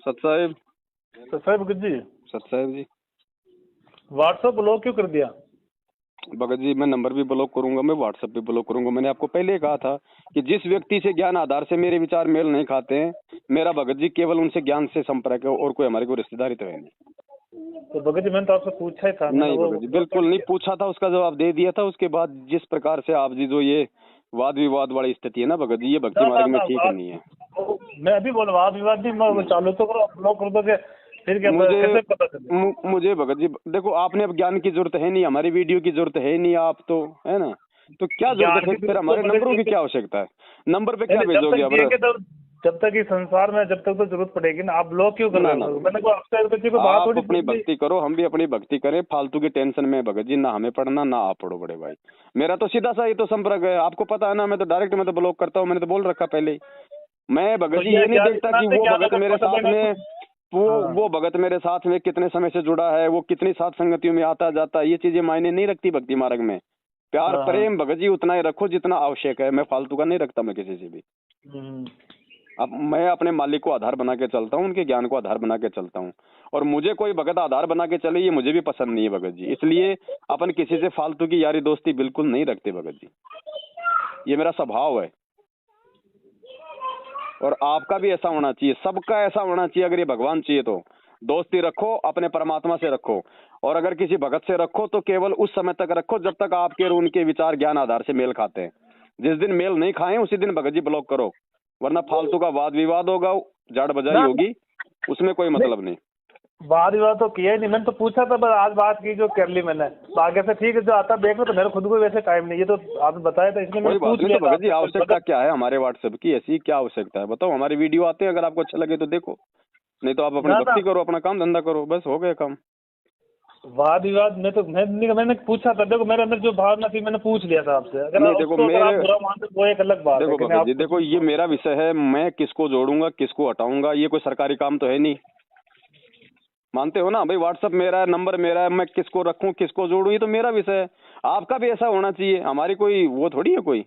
सत साहिब। भगत जी। सत साहिब जी। WhatsApp block क्यों कर दिया? भगत जी मैं नंबर भी ब्लॉक करूंगा, मैं व्हाट्सएप भी ब्लॉक करूंगा। मैंने आपको पहले ही कहा था कि जिस व्यक्ति से ज्ञान आधार से मेरे विचार मेल नहीं खाते हैं, मेरा भगत जी केवल उनसे ज्ञान से संपर्क है और कोई हमारी कोई रिश्तेदारी तो है नहीं। तो भगत जी मैंने तो आपसे पूछा ही था। नहीं भगत जी बिल्कुल नहीं पूछा था, उसका जवाब दे दिया था। उसके बाद जिस प्रकार से आप जी जो ये वाद विवाद वाली स्थिति है ना भगत जी, ये भक्ति मार्ग में ठीक नहीं है। मैं अभी बोल वाद विवाद नहीं, चालू तो करो, ब्लॉक कर दोगे फिर क्या? कैसे पता चले? मुझे भगत जी देखो, आपने अब ज्ञान की जरूरत है नहीं, हमारी वीडियो की जरूरत है नहीं, आप तो है ना, तो क्या जरूरत है फिर हमारे नंबरों की क्या आवश्यकता है? नंबर पे क्या भेजोगे अब? जब तक इस संसार में जब तक तो जरूरत पड़ेगी ना, आप ब्लॉक क्यों कर रहे हो? मैंने को आपसे बात थोड़ी अपनी भक्ति करो, हम भी अपनी भक्ति करें। फालतू की टेंशन में भगत जी ना हमें पढ़ना ना आप पढ़ो बड़े भाई। मेरा तो सीधा सा ये तो संपर्क है, आपको पता है ना, मैं तो डायरेक्ट मैं तो ब्लॉक करता हूँ, मैंने तो बोल रखा पहले ही। मैं भगत जी ये नहीं देखता कि वो भगत मेरे साथ में वो भगत मेरे साथ में कितने समय से जुड़ा है, वो कितनी साथ संगतियों में आता जाता है, ये चीजें मायने नहीं रखती भक्ति मार्ग में। प्यार प्रेम भगत जी उतना ही रखो जितना आवश्यक है, मैं फालतू का नहीं रखता मैं किसी से भी। अब मैं अपने मालिक को आधार बना के चलता हूँ, उनके ज्ञान को आधार बना के चलता हूँ, और मुझे कोई भगत आधार बना के चले ये मुझे भी पसंद नहीं है भगत जी। इसलिए अपन किसी से फालतू की यारी दोस्ती बिल्कुल नहीं रखते भगत जी, ये मेरा स्वभाव है। और आपका भी ऐसा होना चाहिए, सबका ऐसा होना चाहिए। अगर ये भगवान चाहिए तो दोस्ती रखो अपने परमात्मा से रखो, और अगर किसी भगत से रखो तो केवल उस समय तक रखो जब तक आपके और उनके विचार ज्ञान आधार से मेल खाते हैं। जिस दिन मेल नहीं खाए उसी दिन भगत जी ब्लॉक करो, वरना फालतू का वाद विवाद होगा, जड़ बजाई होगी, उसमें कोई मतलब नहीं। वाद विवाद तो किया ही नहीं, मैंने तो पूछा था, बस आज बात की जो कर ली मैंने। आगे से ठीक है, जो आता देख लो, तो मेरे खुद को वैसे टाइम नहीं, ये तो आपने बताया था इसलिए मैंने पूछ लिया। भगत जी आवश्यकता क्या है हमारे व्हाट्सएप की, ऐसी क्या आवश्यकता है बताओ? हमारी वीडियो आते हैं, अगर आपको अच्छा लगे तो देखो, नहीं तो आप अपनी भक्ति करो, अपना काम धंधा करो, बस हो गया काम। वाद विवाद में तो मैंने पूछा था, देखो मेरे अंदर जो भावना थी मैंने पूछ लिया था आपसे। अगर नहीं देखो बुरा मानते वो एक अलग बात है। देखो भगत जी देखो, ये मेरा विषय है, मैं किसको जोड़ूंगा किसको हटाऊंगा, ये कोई सरकारी काम तो है नहीं, मानते हो ना भाई? व्हाट्सएप मेरा है, नंबर मेरा है, मैं किसको रखूं किसको जोड़ूं ये तो मेरा विषय है। आपका भी ऐसा होना चाहिए, हमारी कोई वो थोड़ी है कोई।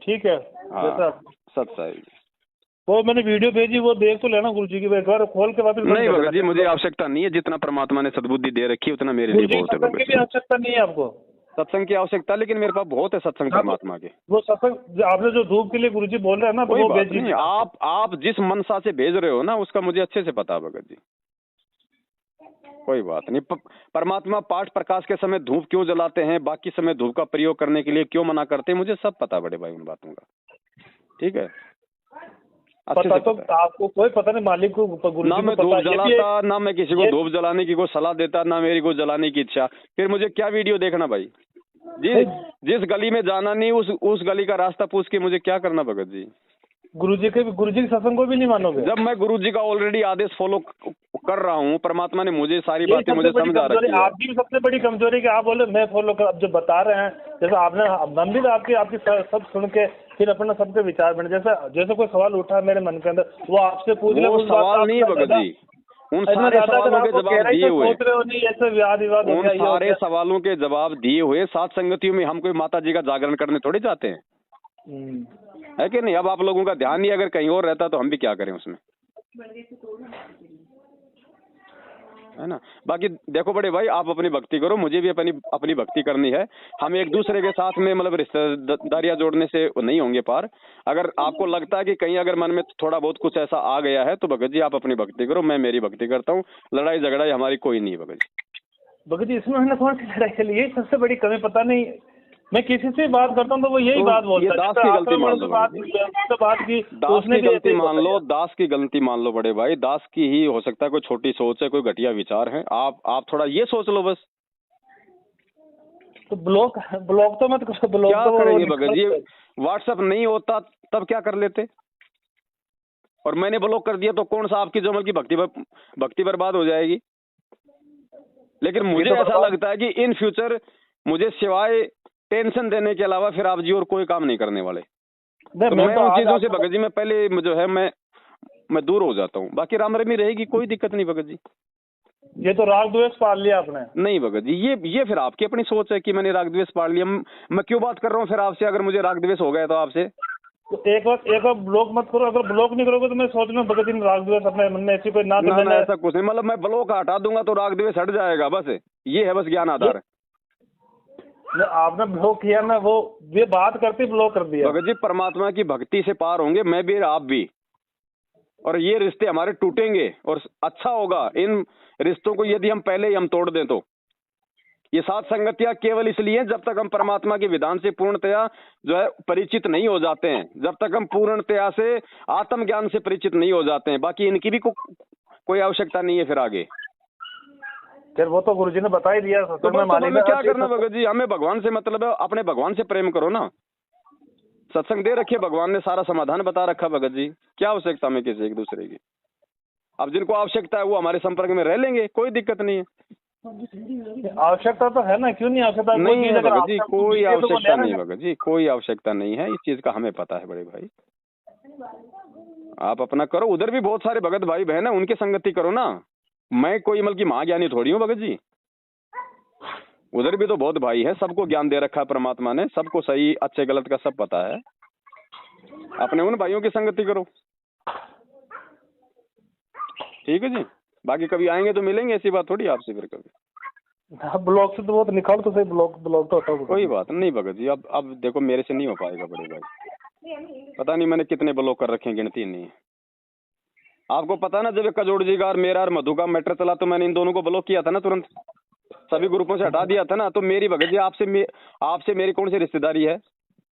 ठीक है सत साहिब। वो मैंने वीडियो भेजी, वो देख तो लेना गुरु जी की, एक बार खोल के वापस। नहीं भगत जी मुझे आवश्यकता नहीं है, जितना परमात्मा ने सद्बुद्धि दे रखी है उतना मेरे लिए बहुत है। सत्संग की भी आवश्यकता नहीं है आपको? सत्संग की आवश्यकता, लेकिन मेरे पास बहुत है सत्संग परमात्मा के। वो सत्संग आपने जो धूप के लिए गुरु जी बोल रहे हैं ना, कोई बात नहीं, आप जिस मनसा से भेज रहे हो ना उसका मुझे अच्छे से पता है भगत जी, कोई बात नहीं। परमात्मा पाठ प्रकाश के समय धूप क्यों जलाते हैं, बाकी समय धूप का प्रयोग करने के लिए क्यों मना करते हैं, मुझे सब पता बड़े भाई उन बातों का। ठीक है, पता तो आपको कोई पता नहीं, मालिक को ना मैं धूप जलाता, ना मैं किसी को धूप जलाने की कोई सलाह देता, ना मेरी को जलाने की इच्छा। फिर मुझे क्या वीडियो देखना भाई? जिस गली में जाना नहीं उस गली का रास्ता पूछ के मुझे क्या करना भगत जी? गुरु जी के सत्संग को भी नहीं मानोगे? जब मैं गुरु जी का ऑलरेडी आदेश फॉलो कर रहा हूँ, परमात्मा ने मुझे सारी बातें मुझे समझा रखी है। आपकी भी सबसे बड़ी कमजोरी कि आप बोले मैं फॉलो कर, अब जो बता रहे हैं जैसे आपने, हम भी आपकी सब सुन के फिर अपना सबके विचार बने। जैसे कोई सवाल उठा मेरे मन के अंदर, वो आपसे पूछ ले, वो सवाल नहीं है भगत जी, उन सारे सवालों के जवाब दिए हुए, उन सारे सवालों के जवाब दिए हुए सात संगतियों में हम कोई माता जी का जागरण करने थोड़ी जाते हैं, है कि नहीं? अब आप लोगों का ध्यान ही अगर कहीं और रहता तो हम भी क्या करें उसमें, है ना? बाकी देखो बड़े भाई, आप अपनी भक्ति करो, मुझे भी अपनी भक्ति करनी है। हम एक दूसरे के साथ में मतलब रिश्तेदारियां जोड़ने से नहीं होंगे पार। अगर आपको लगता है कि कहीं अगर मन में थोड़ा बहुत कुछ ऐसा आ गया है तो भगत जी आप अपनी भक्ति करो, मैं मेरी भक्ति करता हूँ। लड़ाई झगड़ाई हमारी कोई नहीं है भगत जी। इसमें हमने कौन सी लड़ाई चली, यही सबसे बड़ी कमी। पता नहीं मैं किसी से बात करता हूँ तो वो यही बात बोलता है। दास की गलती मान लो, दास की गलती मान लो, दास की गलती मान लो बड़े भाई। दास की ही हो सकता है कोई छोटी सोच है, कोई घटिया विचार है। आप थोड़ा ये सोच लो बस। तो ब्लॉक तो मत करो। ब्लॉक क्या करेंगे भगत जी? व्हाट्सएप नहीं होता तब क्या कर लेते? और मैंने ब्लॉक कर दिया तो कौन सा आपकी जमल की भक्ति बर्बाद हो जाएगी? लेकिन मुझे ऐसा लगता है कि इन फ्यूचर मुझे सिवाय टेंशन देने के अलावा फिर आप जी और कोई काम नहीं करने वाले। तो मैं उन चीजों से भगत जी मैं पहले जो है मैं दूर हो जाता हूँ। बाकी राम रमी रहेगी, कोई दिक्कत नहीं भगत जी। ये तो राग द्वेष पाल लिया आपने। नहीं भगत जी, ये फिर आपकी अपनी सोच है कि मैंने राग द्वेष पाल लिया। मैं क्यों बात कर रहा हूँ फिर आपसे, अगर मुझे राग द्वेष हो गया तो आपसे? तो एक बार ब्लॉक मत करो, अगर ब्लॉक नहीं करोगे तो मैं सोच रहा हूँ भगत जी ने राग द्वेष अपने मन में ऐसी कोई ना तो ना मैंने ऐसा कुछ नहीं, मतलब मैं ब्लॉक हटा दूंगा तो राग द्वेष हट जाएगा, बस ये है बस ज्ञान आधार। आपने ब्लॉक किया ना, वो ये बात करते ब्लॉक कर दिया। भगत जी परमात्मा की भक्ति से पार होंगे, मैं भी आप भी, और ये रिश्ते हमारे टूटेंगे और अच्छा होगा इन रिश्तों को यदि हम पहले ही हम तोड़ दें तो। ये सात संगतियां केवल इसलिए जब तक हम परमात्मा के विधान से पूर्णतया जो है परिचित नहीं हो जाते हैं, जब तक हम पूर्णतया से आत्मज्ञान से परिचित नहीं हो जाते हैं, बाकी इनकी भी कोई आवश्यकता नहीं है फिर आगे। फिर वो तो गुरुजी ने बता ही दिया। तो हमें क्या करना भगत जी, हमें भगवान से मतलब है, अपने भगवान से प्रेम करो ना। सत्संग दे रखिए, भगवान ने सारा समाधान बता रखा भगत जी, क्या आवश्यकता हमें किसी एक दूसरे की। अब जिनको आवश्यकता है वो हमारे संपर्क में रह लेंगे, कोई दिक्कत नहीं है। आवश्यकता तो है ना, क्यों नहीं आवश्यकता? नहीं है भगत जी, कोई आवश्यकता नहीं भगत जी, कोई आवश्यकता नहीं है, इस चीज का हमें पता है बड़े भाई। आप अपना करो, उधर भी बहुत सारे भगत भाई बहन है, उनकी संगति करो ना। मैं कोई मतलब की महाज्ञानी थोड़ी हूँ भगत जी, उधर भी तो बहुत भाई है, सबको ज्ञान दे रखा है परमात्मा ने, सबको सही अच्छे गलत का सब पता है। अपने उन भाइयों की संगति करो, ठीक है जी। बाकी कभी आएंगे तो मिलेंगे, ऐसी बात थोड़ी आपसे फिर कभी। ब्लॉक से तो बहुत निकाल तो सही, ब्लॉक तो हटाओ। कोई बात नहीं भगत जी, अब देखो मेरे से नहीं हो पाएगा बड़े भाई, पता नहीं मैंने कितने ब्लॉक कर रखे हैं, गिनती नहीं है। आपको पता ना जब कजोड़ जी का और मेरा और मधु का मैटर चला तो मैंने इन दोनों को ब्लॉक किया था ना, तुरंत सभी ग्रुपों से हटा दिया था ना। तो मेरी भगत जी आपसे मेरी कौन सी रिश्तेदारी है?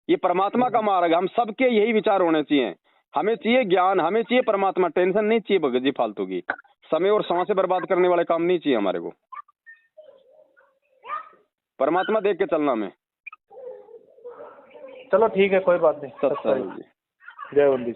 ये परमात्मा का मार्ग, हम सबके यही विचार होने चाहिए। हमें चाहिए ज्ञान, हमें चाहिए परमात्मा, टेंशन नहीं चाहिए भगत जी फालतू की, समय और सांसें बर्बाद करने वाले काम नहीं चाहिए हमारे को। परमात्मा देख के चलना में। चलो ठीक है, कोई बात नहीं। सत्संग जी, जय वंदी।